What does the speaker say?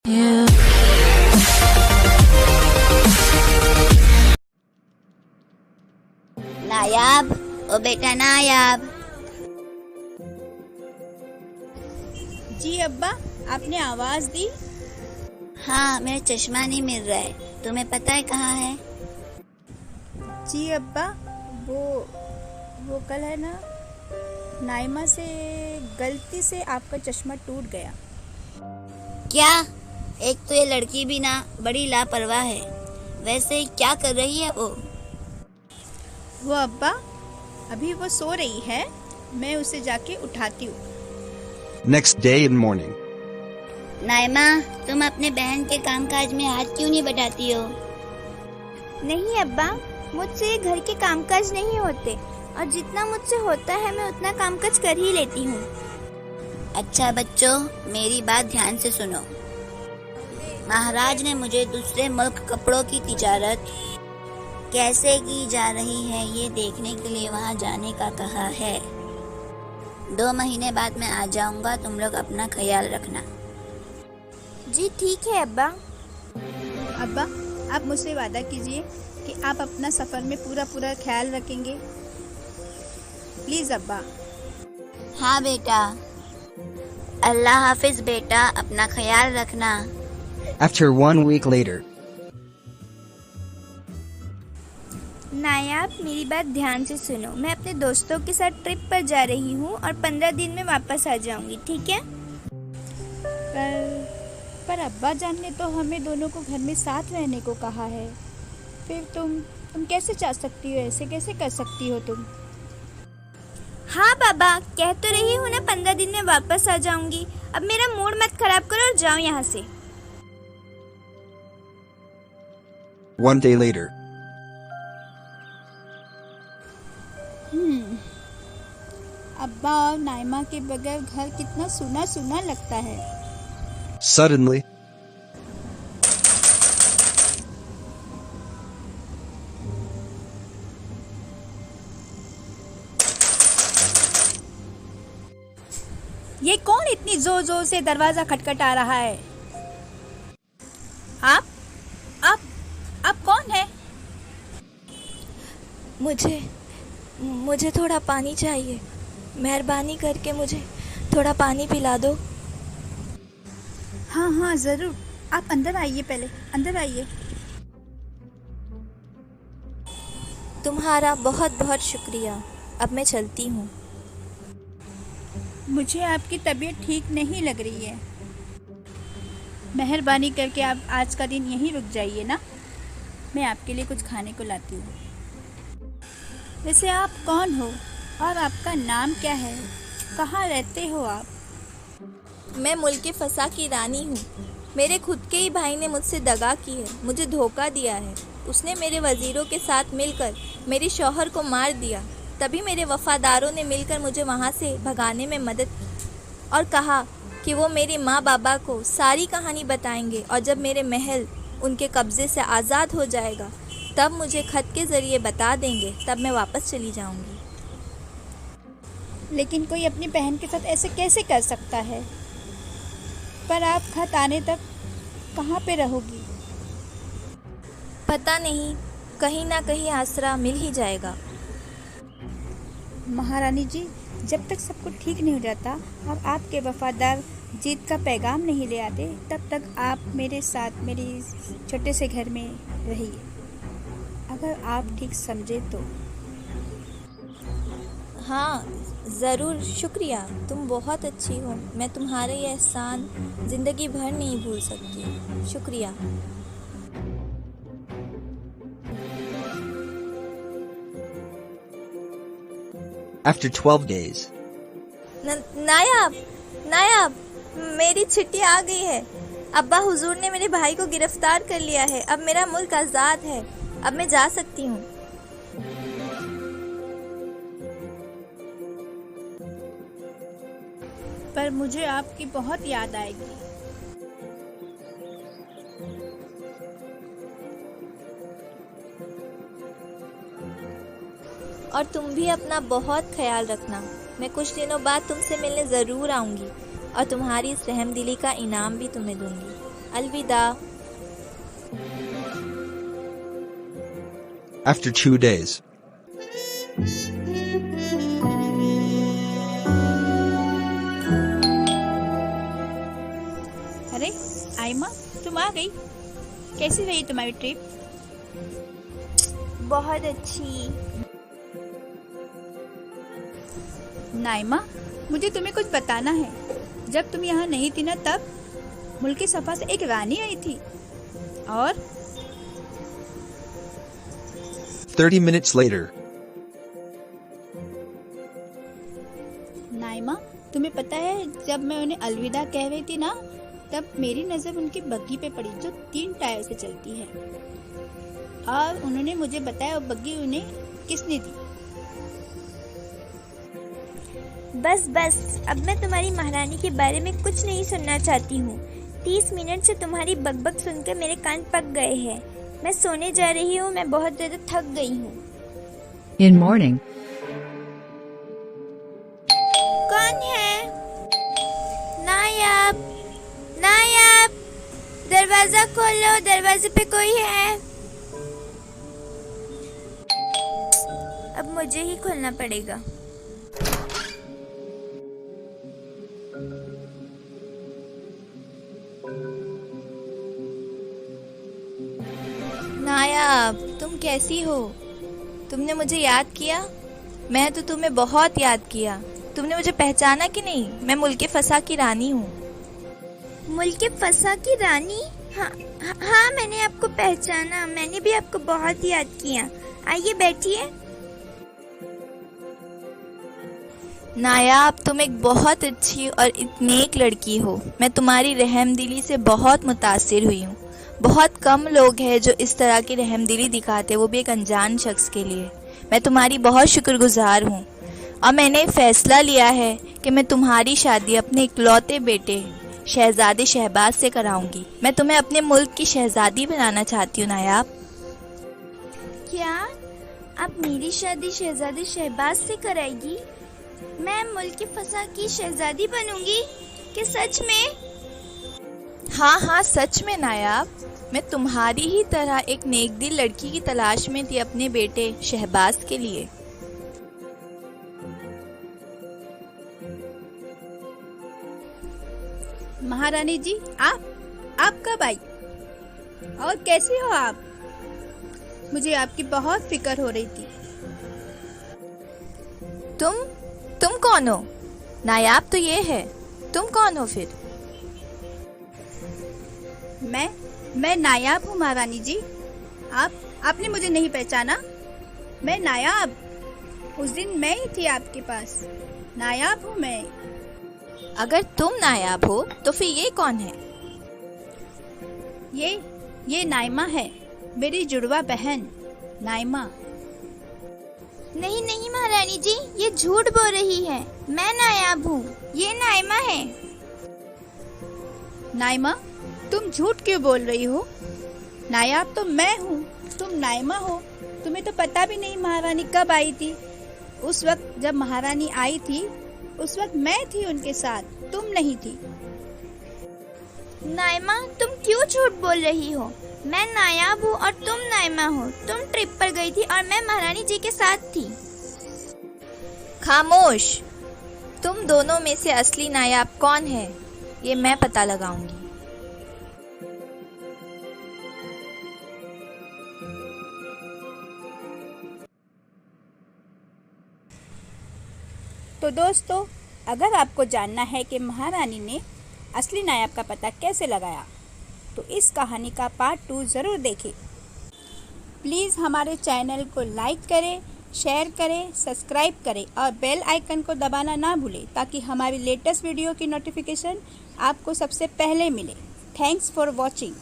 Yeah. नायाब, ओ बेटा नायाब। जी अब्बा, आपने आवाज दी। हाँ, मेरा चश्मा नहीं मिल रहा है, तुम्हें पता है कहाँ है? जी अब्बा, वो कल है ना, नाइमा से गलती से आपका चश्मा टूट गया। क्या? एक तो ये लड़की भी ना बड़ी लापरवाह है। वैसे क्या कर रही है वो? वो अब्बा, अभी वो सो रही है, मैं उसे जाके उठाती हूँ। Next day in morning. Naima, तुम अपने बहन के कामकाज में हाथ क्यों नहीं बटाती हो? नहीं अब्बा, मुझसे ये घर के कामकाज नहीं होते और जितना मुझसे होता है मैं उतना कामकाज कर ही लेती हूँ। अच्छा बच्चों, मेरी बात ध्यान से सुनो। महाराज ने मुझे दूसरे मुल्क कपड़ों की तिजारत कैसे की जा रही है ये देखने के लिए वहाँ जाने का कहा है। 2 महीने बाद मैं आ जाऊंगा, तुम लोग अपना ख्याल रखना। जी ठीक है अब्बा। अब्बा, आप मुझसे वादा कीजिए कि आप अपना सफ़र में पूरा ख्याल रखेंगे, प्लीज़ अब्बा। हाँ बेटा। अल्लाह हाफिज बेटा, अपना ख्याल रखना। After 1 week later. नायाब, मेरी बात ध्यान से सुनो। मैं अपने दोस्तों के साथ ट्रिप पर जा रही हूँ और 15 दिन में वापस आ जाऊंगी, ठीक है? पर अब्बा जान ने तो हमें दोनों को घर में साथ रहने को कहा है। फिर तुम कैसे जा सकती हो? ऐसे कैसे कर सकती हो तुम? हाँ बाबा, कह तो रही हूँ ना 15 दिन में वापस आ जाऊंगी। अब मेरा मूड मत खराब करो और जाओ यहाँ से। 1 day later. अब्बा और नाइमा के बगैर घर कितना सूना सूना लगता है। Suddenly. ये कौन इतनी जोर जोर से दरवाजा खटखटा रहा है? आप कौन है? मुझे थोड़ा पानी चाहिए। मेहरबानी करके मुझे थोड़ा पानी पिला दो। हाँ ज़रूर, आप अंदर आइए, पहले अंदर आइए। तुम्हारा बहुत बहुत शुक्रिया। अब मैं चलती हूँ। मुझे आपकी तबीयत ठीक नहीं लग रही है। मेहरबानी करके आप आज का दिन यहीं रुक जाइए ना, मैं आपके लिए कुछ खाने को लाती हूँ। वैसे आप कौन हो और आपका नाम क्या है? कहाँ रहते हो आप? मैं मुल्क फसा की रानी हूँ। मेरे खुद के ही भाई ने मुझसे दगा की है, मुझे धोखा दिया है। उसने मेरे वज़ीरों के साथ मिलकर मेरे शौहर को मार दिया। तभी मेरे वफ़ादारों ने मिलकर मुझे वहाँ से भगाने में मदद की और कहा कि वो मेरे माँ बाबा को सारी कहानी बताएंगे और जब मेरे महल उनके कब्ज़े से आज़ाद हो जाएगा तब मुझे खत के ज़रिए बता देंगे, तब मैं वापस चली जाऊँगी। लेकिन कोई अपनी बहन के साथ ऐसे कैसे कर सकता है? पर आप खत आने तक कहाँ पे रहोगी? पता नहीं, कहीं ना कहीं आसरा मिल ही जाएगा। महारानी जी, जब तक सब कुछ ठीक नहीं हो जाता और आपके वफादार जीत का पैगाम नहीं ले आते, तब तक आप मेरे साथ मेरी छोटे से घर में रहिए, अगर आप ठीक समझे तो। हाँ ज़रूर, शुक्रिया। तुम बहुत अच्छी हो। मैं तुम्हारे ये एहसान ज़िंदगी भर नहीं भूल सकती। शुक्रिया। After 12 days. नायाब, मेरी चिट्ठी आ गई है। अब्बा हुजूर ने मेरे भाई को गिरफ्तार कर लिया है। अब मेरा मुल्क आज़ाद है। अब मैं जा सकती हूँ। पर मुझे आपकी बहुत याद आएगी। और तुम भी अपना बहुत ख्याल रखना। मैं कुछ दिनों बाद तुमसे मिलने ज़रूर आऊँगी और तुम्हारी इस रहमदिली का इनाम भी तुम्हें दूँगी। अलविदा। After 2 days. अरे आयमा, तुम आ गई। कैसी रही तुम्हारी ट्रिप? बहुत अच्छी। नाइमा, मुझे तुम्हें कुछ बताना है। जब तुम यहाँ नहीं थी ना, तब मुल्क सफा से एक रानी आई थी और 30 minutes later. नाइमा, तुम्हें पता है जब मैं उन्हें अलविदा कह रही थी ना, तब मेरी नज़र उनकी बग्गी पे पड़ी जो 3 टायर से चलती है, और उन्होंने मुझे बताया वो बग्गी उन्हें किसने दी। बस बस, अब मैं तुम्हारी महारानी के बारे में कुछ नहीं सुनना चाहती हूँ। 30 मिनट से तुम्हारी बकबक सुनकर मेरे कान पक गए हैं। मैं सोने जा रही हूँ, मैं बहुत ज़्यादा थक गई हूँ। In morning, कौन है? नायाब, नायाब, दरवाजा खोलो, दरवाजे पे कोई है। अब मुझे ही खोलना पड़ेगा। नायाब, तुम कैसी हो? तुमने मुझे याद किया? मैं तो तुम्हें बहुत याद किया। तुमने मुझे पहचाना कि नहीं? मैं मुल्क फसा की रानी हूँ। मुल्क फसा की रानी? हाँ, मैंने आपको पहचाना। मैंने भी आपको बहुत याद किया। आइए बैठिए। नायाब, तुम एक बहुत अच्छी और नेक लड़की हो। मैं तुम्हारी रहमदिली से बहुत मुतासिर हुई हूँ। बहुत कम लोग हैं जो इस तरह की रहमदिली दिखाते, वो भी एक अनजान शख्स के लिए। मैं तुम्हारी बहुत शुक्रगुजार हूँ और मैंने फैसला लिया है कि मैं तुम्हारी शादी अपने इकलौते बेटे शहजादे शहबाज से कराऊंगी। मैं तुम्हें अपने मुल्क की शहजादी बनाना चाहती हूँ नायाब। क्या आप मेरी शादी शहजादे शहबाज से कराएगी? मैं मुल्क फसा की शहजादी बनूंगी? कि सच में? हाँ, सच में नायाब। मैं तुम्हारी ही तरह एक नेकदिल लड़की की तलाश में थी अपने बेटे शहबाज के लिए। महारानी जी, आप कब आई और कैसी हो आप? मुझे आपकी बहुत फिक्र हो रही थी। तुम कौन हो? नायाब तो ये है, तुम कौन हो फिर? मैं नायाब हूँ महारानी जी। आपने मुझे नहीं पहचाना? मैं नायाब, उस दिन मैं ही थी आपके पास। नायाब हूँ मैं। अगर तुम नायाब हो तो फिर ये कौन है? ये नाइमा है, मेरी जुड़वा बहन नाइमा। नहीं महारानी जी, ये झूठ बोल रही है। मैं नायाब हूँ, ये नाइमा है। नाइमा, तुम झूठ क्यों बोल रही हो? नायाब तो मैं हूँ, तुम नाइमा हो। तुम्हें तो पता भी नहीं महारानी कब आई थी। उस वक्त जब महारानी आई थी, उस वक्त मैं थी उनके साथ, तुम नहीं थी। नाइमा, तुम क्यों झूठ बोल रही हो? मैं नायाब हूँ और तुम नाइमा हो। तुम ट्रिप पर गई थी और मैं महारानी जी के साथ थी। खामोश! तुम दोनों में से असली नायाब कौन है, ये मैं पता लगाऊंगी। तो दोस्तों, अगर आपको जानना है कि महारानी ने असली नायाब का पता कैसे लगाया, तो इस कहानी का पार्ट 2 ज़रूर देखें। प्लीज़ हमारे चैनल को लाइक करें, शेयर करें, सब्सक्राइब करें और बेल आइकन को दबाना ना भूलें, ताकि हमारी लेटेस्ट वीडियो की नोटिफिकेशन आपको सबसे पहले मिले। Thanks for watching.